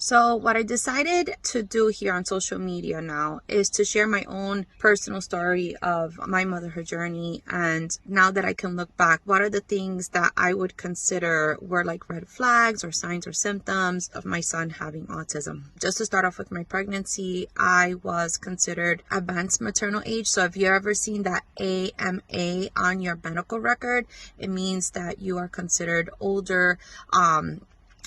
So what I decided to do here on social media now is to share my own personal story of my motherhood journey. And now that I can look back, what are the things that I would consider were like red flags or signs or symptoms of my son having autism. Just to start off with my pregnancy, I was considered advanced maternal age. So if you've ever seen that AMA on your medical record, it means that you are considered older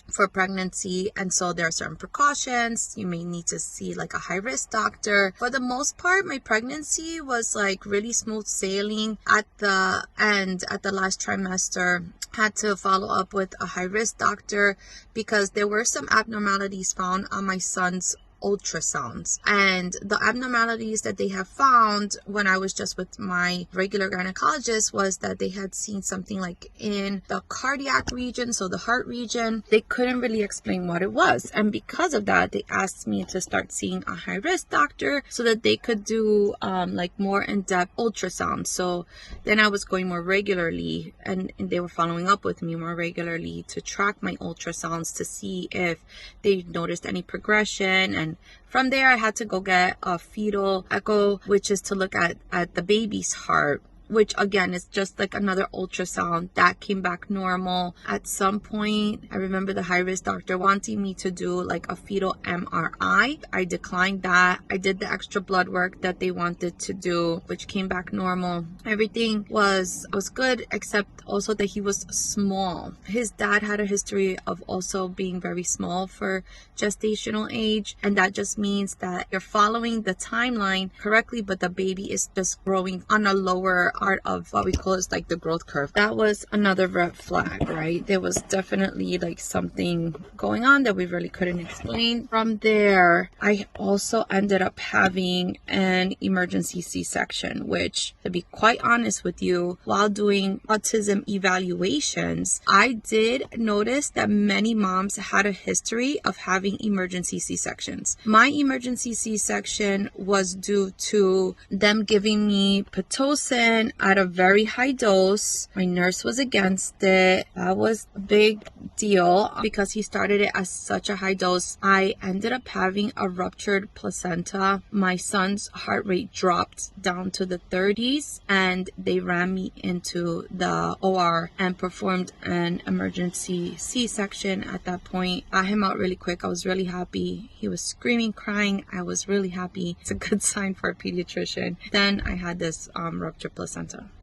for pregnancy, and so there are certain precautions. You may need to see like a high-risk doctor. For the most part, my pregnancy was like really smooth sailing. At the end, at the last trimester, had to follow up with a high-risk doctor because there were some abnormalities found on my son's ultrasounds, and the abnormalities that they have found when I was just with my regular gynecologist was that they had seen something like in the cardiac region, so the heart region. They couldn't really explain what it was, and because of that they asked me to start seeing a high-risk doctor so that they could do like more in-depth ultrasound. So then I was going more regularly, and they were following up with me more regularly to track my ultrasounds to see if they noticed any progression. And from there, I had to go get a fetal echo, which is to look at the baby's heart, which again is just like another ultrasound. That came back normal. At some point, I remember the high-risk doctor wanting me to do like a fetal MRI. I declined that. I did the extra blood work that they wanted to do, which came back normal. Everything was good, except also that he was small. His dad had a history of also being very small for gestational age, and that just means that you're following the timeline correctly, but the baby is just growing on a lower part of what we call is like the growth curve. That was another red flag, right? There was definitely like something going on that we really couldn't explain. From there, I also ended up having an emergency C-section, which, to be quite honest with you, while doing autism evaluations, I did notice that many moms had a history of having emergency C-sections. My emergency C-section was due to them giving me Pitocin at a very high dose. My nurse was against it. That was a big deal because he started it at such a high dose. I ended up having a ruptured placenta. My son's heart rate dropped down to the 30s, and they ran me into the OR and performed an emergency C-section. At that point, I got him out really quick. I was really happy. He was screaming, crying. I was really happy. It's a good sign for a pediatrician. Then I had this ruptured placenta.